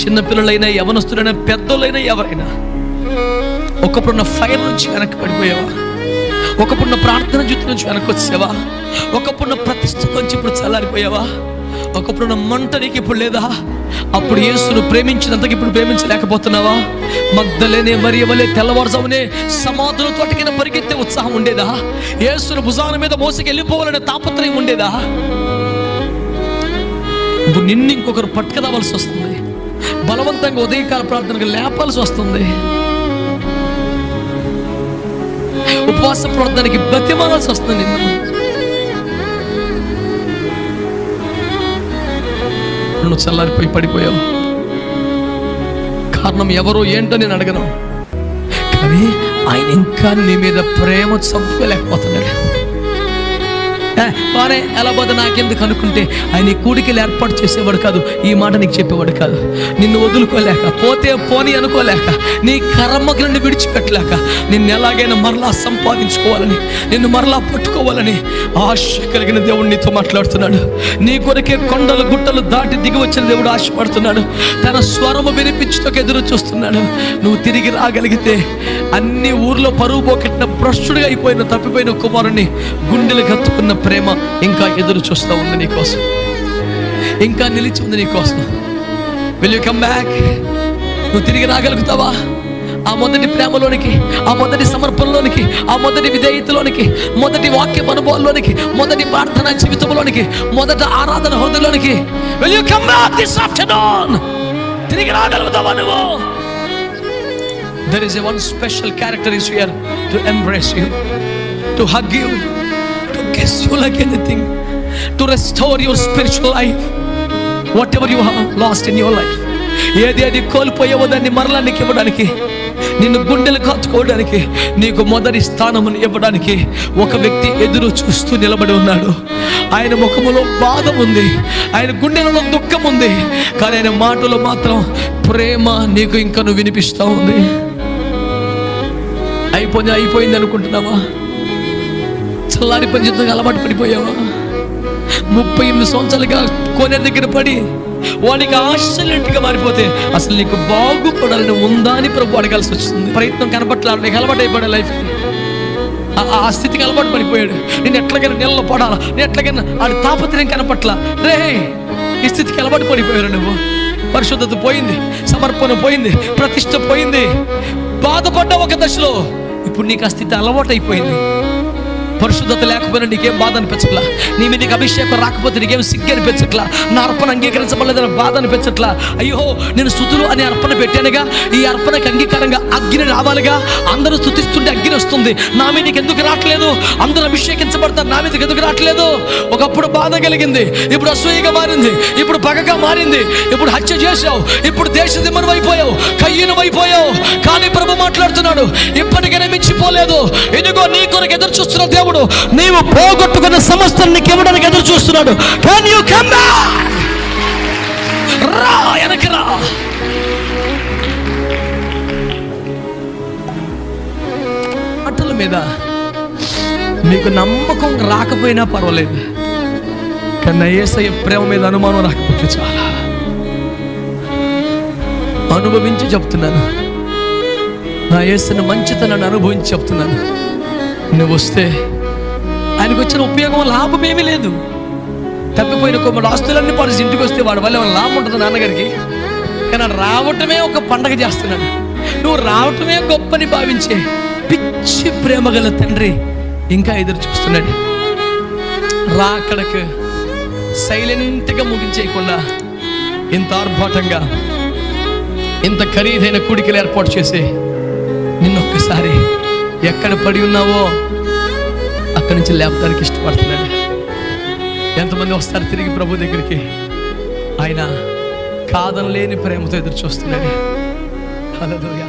చిన్నపిల్లలైనా, యవనస్తులైనా, పెద్దోళ్ళైనా, ఎవరైనా ఒకప్పుడున్న ఫైర్ నుంచి వెనక్కి పడిపోయావా? ఒకప్పుడున్న ప్రార్థన జీవితం నుంచి వెనక్కి వచ్చావా? ఒకప్పుడున్న ప్రతిష్ట నుంచి ఇప్పుడు చల్లారిపోయావా? ఒకప్పుడున్న మంట నీకు ఇప్పుడు లేదా? అప్పుడు యేసును ప్రేమించినంతకి ఇప్పుడు ప్రేమించలేకపోతున్నావా? మగ్దలేనే మరియ వలె తెల్లవారుజామునే సమాధుల తోటకిన పరిగెత్తే ఉత్సాహం ఉండేదా? యేసును భుజాల మీద మోసుకు వెళ్ళిపోవాలనే తాపత్రయం ఉండేదా? ఇప్పుడు నిన్ను ఇంకొకరు పట్టుకురావాల్సి వస్తుంది. బలవంతంగా ఉదయకాల ప్రార్థనకు లేపాల్సి వస్తుంది. ఉపవాస ప్రార్థనకి బతిమాలాల్సి వస్తుంది. నిన్ను నువ్వు చల్లారిపోయి పడిపోయావు. కారణం ఎవరో ఏంటో నేను అడగను, కానీ ఆయన ఇంకా నీ మీద ప్రేమ చంపుకోలేకపోతున్నాడు. వారే ఎలా పోతే నాకెందుకు అనుకుంటే ఆయన ఈ కూడికలు ఏర్పాటు చేసేవాడు కాదు, ఈ మాట నీకు చెప్పేవాడు కాదు. నిన్ను వదులుకోలేక, పోతే పోని అనుకోలేక, నీ కర్మకి నుండి విడిచిపెట్టలేక, నిన్ను ఎలాగైనా మరలా సంపాదించుకోవాలని, నిన్ను మరలా పట్టుకోవాలని ఆశ కలిగిన దేవుడు నీతో మాట్లాడుతున్నాడు. నీ కొరకే కొండలు గుట్టలు దాటి దిగి వచ్చిన దేవుడు ఆశపడుతున్నాడు. తన స్వరము వినిపించుటకు ఎదురు చూస్తున్నాడు. నువ్వు తిరిగి రాగలిగితే అన్ని ఊర్లో పరువు పోకెట్టిన భ్రష్టుడిగా అయిపోయిన తప్పిపోయిన కుమారుని గుండెలు కత్తుకున్న ప్రేమ ఇంకా ఎదురు చూస్తూ ఉంది నీకోసం, ఇంకా నిలిచి ఉంది నీకోసం. Will you come back? నువ్వు తిరిగి రాగలుగుతావా? ఆ మొదటి ప్రేమలోనికి, ఆ మొదటి సమర్పణలోనికి, ఆ మొదటి విధేయతలోనికి, మొదటి వాక్య అనుభవాల్లోనికి, మొదటి ప్రార్థన జీవితంలోనికి, మొదటి ఆరాధన హృదయంలోనికి. Will you come back this afternoon? తిరిగి రాగలుగుతావా నువ్వు? There is a one special character is here to embrace you, to hug you, to kiss you like anything, to restore your spiritual life, whatever you have lost in your life. ఏది కోల్పోయావో దాన్ని మరలా నీకు ఇవ్వడానికి, నిన్ను గుండెలు కాచుకోవడానికి, నీకు మొదటి స్థానమును ఇవ్వడానికి ఒక వ్యక్తి ఎదురు చూస్తూ నిలబడి ఉన్నాడు. ఆయన ముఖములో బాధ ఉంది, ఆయన గుండెలలో దుఃఖం ఉంది, కానీ ఆయన మాటలో మాత్రం ప్రేమ నీకు ఇంకా నువ్వు వినిపిస్తూ ఉంది. అయిపోయింది అనుకుంటున్నావా? చల్లారి పని జీవితంగా అలవాటు పడిపోయావా? 38 సంవత్సరాలుగా కోనే దగ్గర పడి వాడికి ఆశ్చర్యంగా మారిపోతే అసలు నీకు బాగుపడాలని ఉందా అని ప్రభు అడగాల్సి వచ్చింది. ప్రయత్నం కనపట్ల, నీకు అలవాటు అయిపోయాడు లైఫ్కి. ఆ స్థితికి అలవాటు పడిపోయాడు. నేను ఎట్లాగైనా నీళ్ళలో పడాలా, నేను ఎట్లాగైనా ఆడి తాపత్రయం కనపట్ల. రే, ఈ స్థితికి అలవాటు పడిపోయాడు నువ్వు. పరిశుద్ధత పోయింది, సమర్పణ పోయింది, ప్రతిష్ట పోయింది, బాధపడ్డ ఒక దశలో. ఇప్పుడు నీకు ఆ స్థితి అలవాటు అయిపోయింది. పరిశుద్ధత లేకపోయినా నీకేం బాధ అనిపించట్లా, నీ మీద నీకు అభిషేకం రాకపోతే నీకేం సిగ్గు అనిపించట్లా, నా అర్పణ అంగీకరించబడలేదని బాధ అనిపించట్లా. అయ్యో, నేను స్తుతులు అనే అర్పణ పెట్టానుగా, ఈ అర్పణకి అంగీకారంగా అగ్ని రావాలిగా, అందరూ స్తుతిస్తుంటే అగ్ని వస్తుంది, నా మీద నీకు ఎందుకు రావట్లేదు? అందరూ అభిషేకించబడతారు, నా మీదకి ఎందుకు రావట్లేదు? ఒకప్పుడు బాధ కలిగింది, ఇప్పుడు అసూయగా మారింది, ఇప్పుడు పగగా మారింది, ఇప్పుడు హత్య చేశావు, ఇప్పుడు దేశదిమ్మను అయిపోయావు, కయ్యను అయిపోయావు. కానీ ప్రభు మాట్లాడుతున్నాడు, ఇప్పటికైనా మించిపోలేదు. ఇదిగో నీ కొరకు ఎదురు చూస్తున్న దేవుడు నీవు పోగొట్టుకున్న సమస్తం నీకు ఇవ్వడానికి ఎదురు చూస్తున్నాడు. Can you come back? రా, వెనక్కి రా. మాటల మీద మీకు నమ్మకం రాకపోయినా పర్వాలేదు, కానీ యేసయ్య ప్రేమ మీద అనుమానం రాకపోతే చాలా. అనుభవించి చెప్తున్నాను, నా యేసుని మంచితనాన్ని అనుభవించి చెప్తున్నాను. నువ్వు వస్తే ఆయనకు వచ్చిన ఉపయోగం, లాభం ఏమీ లేదు. తప్పిపోయిన కొమ్మడు ఆస్తులన్నీ పరిస్థితి ఇంటికి వస్తే వాడి వల్ల ఏమైనా లాభం ఉంటుంది నాన్నగారికి? కానీ రావటమే ఒక పండగ చేస్తున్నాడు. నువ్వు రావటమే గొప్పని భావించే పిచ్చి ప్రేమ గల తండ్రి ఇంకా ఎదురు చూస్తున్నాడు. రా అక్కడికి. సైలెంట్గా ముగించేయకుండా ఇంత ఆర్భాటంగా ఇంత ఖరీదైన కూడికలు ఏర్పాటు చేసి నిన్నొక్కసారి ఎక్కడ పడి ఉన్నావో అక్కడి నుంచి లేపడానికి ఇష్టపడుతున్నాడు. ఎంతమంది వస్తారు తిరిగి ప్రభు దగ్గరికి? ఆయన కాదనలేని ప్రేమతో ఎదురు చూస్తున్నాడు. హల్లెలూయా.